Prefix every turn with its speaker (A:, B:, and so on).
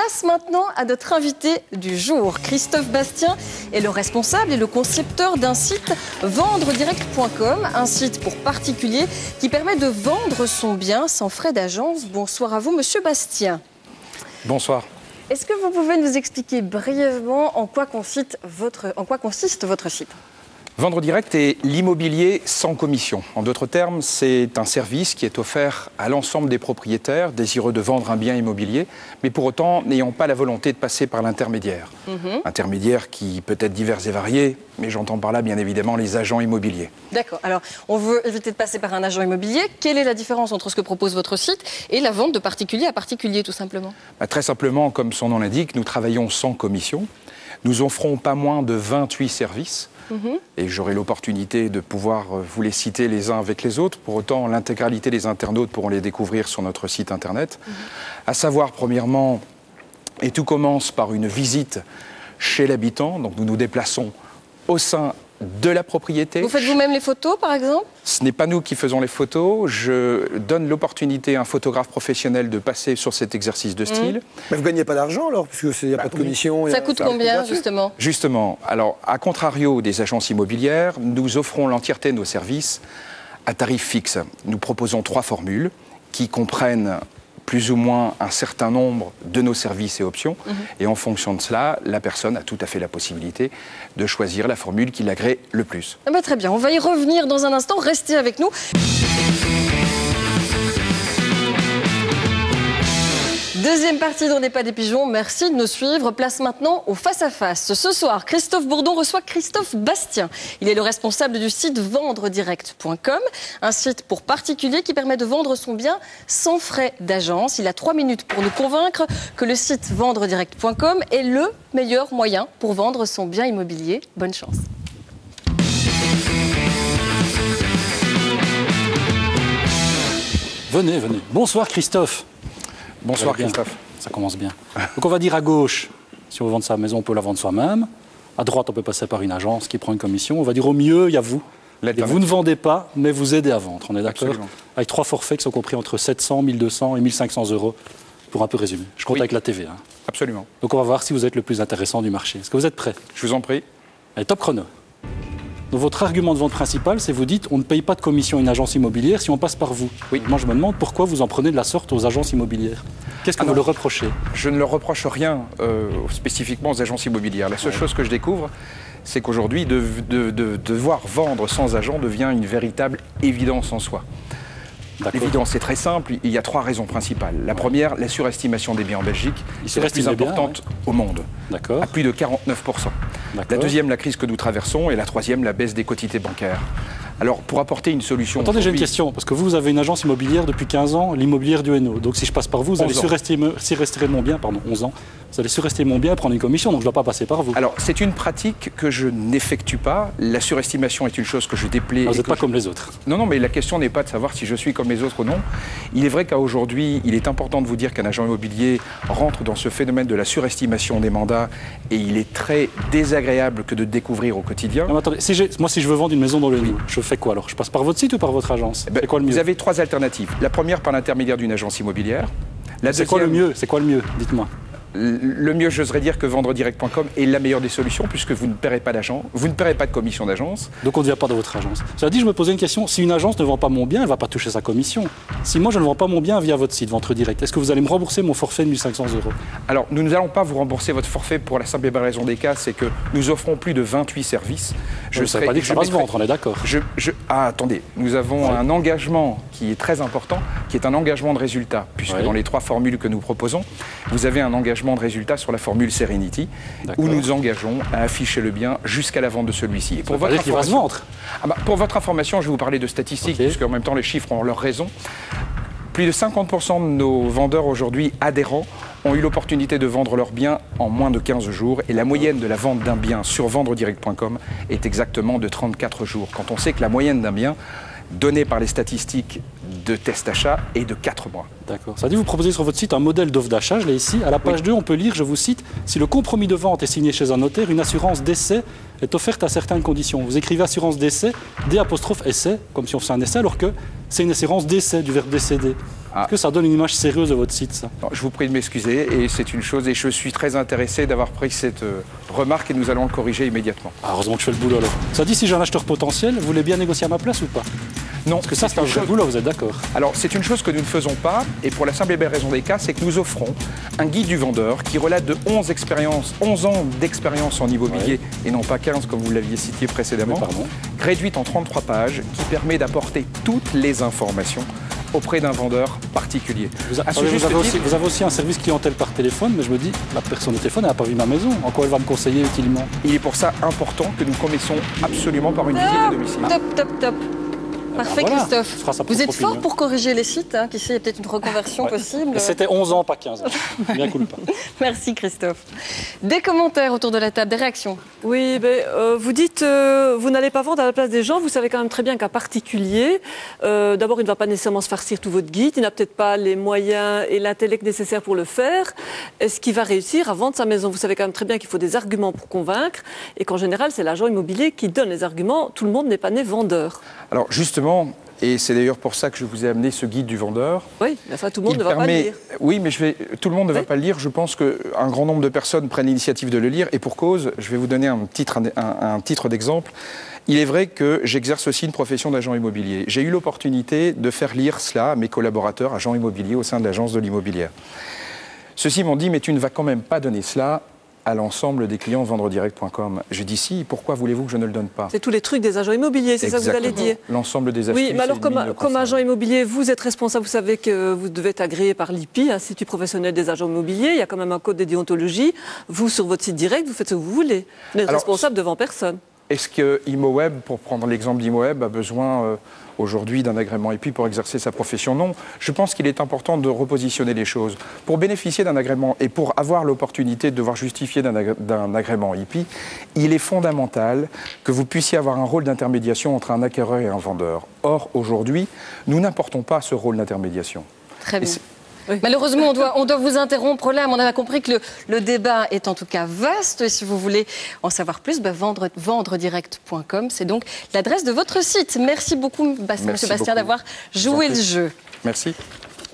A: Place maintenant à notre invité du jour. Christophe Bastien est le responsable et le concepteur d'un site vendredirect.com, un site pour particuliers qui permet de vendre son bien sans frais d'agence. Bonsoir à vous, monsieur Bastien.
B: Bonsoir.
A: Est-ce que vous pouvez nous expliquer brièvement en quoi consiste votre site ?
B: Vendre direct est l'immobilier sans commission. En d'autres termes, c'est un service qui est offert à l'ensemble des propriétaires désireux de vendre un bien immobilier, mais pour autant n'ayant pas la volonté de passer par l'intermédiaire. Intermédiaire qui peut être divers et varié, mais j'entends par là bien évidemment les agents immobiliers. D'accord.
A: Alors, on veut éviter de passer par un agent immobilier. Quelle est la différence entre ce que propose votre site et la vente de particulier à particulier, tout simplement ?
B: Très simplement, comme son nom l'indique, nous travaillons sans commission. Nous offrons pas moins de 28 services. Et j'aurai l'opportunité de pouvoir vous les citer les uns avec les autres. Pour autant, l'intégralité des internautes pourront les découvrir sur notre site internet. À savoir, premièrement, et tout commence par une visite chez l'habitant. Donc nous nous déplaçons au sein de la propriété.
A: Vous faites vous-même les photos, par exemple ?
B: Ce n'est pas nous qui faisons les photos. Je donne l'opportunité à un photographe professionnel de passer sur cet exercice de style.
C: Mais vous ne gagnez pas d'argent alors, puisqu'il n'y a pas de commission.
A: Ça coûte combien, justement ?
B: Justement, alors, à contrario des agences immobilières, nous offrons l'entièreté de nos services à tarif fixe. Nous proposons 3 formules qui comprennent plus ou moins un certain nombre de nos services et options. Et en fonction de cela, la personne a tout à fait la possibilité de choisir la formule qui l'agrée le plus.
A: Très bien, on va y revenir dans un instant. Restez avec nous. Deuxième partie d'On n'est pas des pigeons. Merci de nous suivre. Place maintenant au face-à-face. Ce soir, Christophe Bourdon reçoit Christophe Bastien. Il est le responsable du site vendredirect.com, un site pour particuliers qui permet de vendre son bien sans frais d'agence. Il a 3 minutes pour nous convaincre que le site vendredirect.com est le meilleur moyen pour vendre son bien immobilier. Bonne chance.
D: Venez, venez. Bonsoir Christophe.
B: Bonsoir Christophe.
D: Ça commence bien. Donc on va dire à gauche, si on veut vendre sa maison, on peut la vendre soi-même. À droite, on peut passer par une agence qui prend une commission. On va dire au milieu, il y a vous. Et vous ne vendez pas, mais vous aidez à vendre. On est d'accord ? Avec 3 forfaits qui sont compris entre 700, 1200 et 1500 euros, pour un peu résumer. Je compte avec la TVA.
B: Absolument.
D: Donc on va voir si vous êtes le plus intéressant du marché. Est-ce que vous êtes prêts ?
B: Je vous en prie.
D: Allez, top chrono. Donc votre argument de vente principal, c'est vous dites on ne paye pas de commission à une agence immobilière si on passe par vous. Oui. Moi je me demande pourquoi vous en prenez de la sorte aux agences immobilières. Qu'est-ce que vous leur reprochez ?
B: Je ne leur reproche rien spécifiquement aux agences immobilières. La seule chose que je découvre, c'est qu'aujourd'hui, devoir vendre sans agent devient une véritable évidence en soi. L'évidence est très simple, il y a 3 raisons principales. La première, la surestimation des biens en Belgique, c'est la plus importante au monde, à plus de 49%. La deuxième, la crise que nous traversons, et la troisième, la baisse des quotités bancaires. Alors, pour apporter une solution...
D: Attendez, j'ai une question, parce que vous avez une agence immobilière depuis 15 ans, l'immobilière du Hainaut. Donc si je passe par vous, vous allez surestimer mon bien, 11 ans. Vous allez surestimer mon bien et prendre une commission, donc je ne dois pas passer par vous.
B: Alors, c'est une pratique que je n'effectue pas. La surestimation est une chose que je déplais.
D: Vous n'êtes pas comme les autres.
B: Non, mais la question n'est pas de savoir si je suis comme les autres ou non. Il est vrai qu'à aujourd'hui, il est important de vous dire qu'un agent immobilier rentre dans ce phénomène de la surestimation des mandats et il est très désagréable que de découvrir au quotidien.
D: Non, mais attendez, si je veux vendre une maison dans le Hainaut, je fais quoi alors ? Je passe par votre site ou par votre agence ? C'est quoi le mieux ?
B: Vous avez 3 alternatives. La première, par l'intermédiaire d'une agence immobilière.
D: C'est quoi le mieux ? C'est quoi le mieux ? Dites-moi.
B: Le mieux, j'oserais dire que vendredirect.com est la meilleure des solutions puisque vous ne paierez pas d'agent, vous ne paierez pas de commission d'agence.
D: Donc on ne vient pas dans votre agence. Cela dit, je me posais une question. Si une agence ne vend pas mon bien, elle ne va pas toucher sa commission. Si moi je ne vends pas mon bien via votre site, Vente Direct, est-ce que vous allez me rembourser mon forfait de 1500 €?
B: Alors, nous n'allons pas vous rembourser votre forfait pour la simple et bonne raison des cas, c'est que nous offrons plus de 28 services.
D: Je ne sais pas dire que ça va se vendre, on est d'accord.
B: Attendez, nous avons un engagement qui est très important, qui est un engagement de résultat, puisque dans les 3 formules que nous proposons, vous avez un engagement de résultat sur la formule Serenity, où nous nous engageons à afficher le bien jusqu'à la vente de celui-ci. Et
D: pour votre information,
B: pour votre information, je vais vous parler de statistiques, puisque en même temps les chiffres ont leur raison. Plus de 50% de nos vendeurs aujourd'hui adhérents ont eu l'opportunité de vendre leur bien en moins de 15 jours. Et la moyenne de la vente d'un bien sur vendredirect.com est exactement de 34 jours. Quand on sait que la moyenne d'un bien, donnée par les statistiques de test achat, est de 4 mois.
D: D'accord. Ça dit, vous proposez sur votre site un modèle d'offre d'achat. Je l'ai ici. À la page 2, on peut lire, je vous cite, « Si le compromis de vente est signé chez un notaire, une assurance d'essai est offerte à certaines conditions. » Vous écrivez assurance d'essai, D'(essai, comme si on faisait un essai, alors que c'est une assurance décès, du verbe décéder. Est-ce que ça donne une image sérieuse de votre site, ça?
B: Non, je vous prie de m'excuser, et c'est une chose, et je suis très intéressé d'avoir pris cette remarque, et nous allons le corriger immédiatement.
D: Ah, heureusement que je fais le boulot, alors. Ça dit, si j'ai un acheteur potentiel, vous voulez bien négocier à ma place ou pas?
B: Non,
D: parce que ça, c'est un vrai boulot, vous êtes d'accord?
B: Alors, c'est une chose que nous ne faisons pas, et pour la simple et belle raison des cas, c'est que nous offrons un guide du vendeur qui relate de 11 ans d'expérience en immobilier, et non pas 15 comme vous l'aviez cité précédemment, réduite en 33 pages, qui permet d'apporter toutes les informations auprès d'un vendeur particulier.
D: Vous avez aussi un service clientèle par téléphone, mais je me dis, la personne au téléphone n'a pas vu ma maison. En quoi elle va me conseiller utilement?
B: Il est pour ça important que nous commençons absolument par une visite à domicile.
A: Top. Parfait,
D: voilà.
A: Christophe. Vous êtes fort pour corriger les sites, hein, qui sait, il y a peut-être une reconversion possible.
D: C'était 11 ans, pas 15 ans. Bien cool pas.
A: Merci Christophe. Des commentaires autour de la table, des réactions?
E: Oui, vous dites, vous n'allez pas vendre à la place des gens. Vous savez quand même très bien qu'un particulier, d'abord, il ne va pas nécessairement se farcir tout votre guide. Il n'a peut-être pas les moyens et l'intellect nécessaires pour le faire. Est-ce qu'il va réussir à vendre sa maison? Vous savez quand même très bien qu'il faut des arguments pour convaincre et qu'en général, c'est l'agent immobilier qui donne les arguments. Tout le monde n'est pas né vendeur.
B: Alors justement, et c'est d'ailleurs pour ça que je vous ai amené ce guide du vendeur.
E: Oui, mais enfin, tout le monde ne va pas le lire.
B: Oui, mais tout le monde ne va pas le lire. Je pense qu'un grand nombre de personnes prennent l'initiative de le lire. Et pour cause, je vais vous donner un titre d'exemple. Il est vrai que j'exerce aussi une profession d'agent immobilier. J'ai eu l'opportunité de faire lire cela à mes collaborateurs, agents immobiliers au sein de l'agence de l'immobilière. Ceux-ci m'ont dit, mais tu ne vas quand même pas donner cela à l'ensemble des clients de vendredirect.com. J'ai dit si, pourquoi voulez-vous que je ne le donne pas?
E: C'est tous les trucs des agents immobiliers, c'est ça que vous allez dire?
B: L'ensemble des astuces.
E: Oui, mais alors comme agent immobilier, vous êtes responsable, vous savez que vous devez être agréé par l'IPI, Institut professionnel des agents immobiliers, il y a quand même un code de déontologie. Vous, sur votre site direct, vous faites ce que vous voulez. Vous n'êtes responsable devant personne.
B: Est-ce que ImoWeb, pour prendre l'exemple d'ImoWeb, a besoin aujourd'hui d'un agrément IPI pour exercer sa profession? Non. Je pense qu'il est important de repositionner les choses. Pour bénéficier d'un agrément et pour avoir l'opportunité de devoir justifier d'un agrément IPI, il est fondamental que vous puissiez avoir un rôle d'intermédiation entre un acquéreur et un vendeur. Or, aujourd'hui, nous n'apportons pas ce rôle d'intermédiation.
A: Très bien. Oui. Malheureusement, on doit vous interrompre là, mais on a compris que le débat est en tout cas vaste. Et si vous voulez en savoir plus, vendredirect.com, c'est donc l'adresse de votre site. Merci beaucoup, Monsieur Bastien, d'avoir joué le jeu.
B: Merci.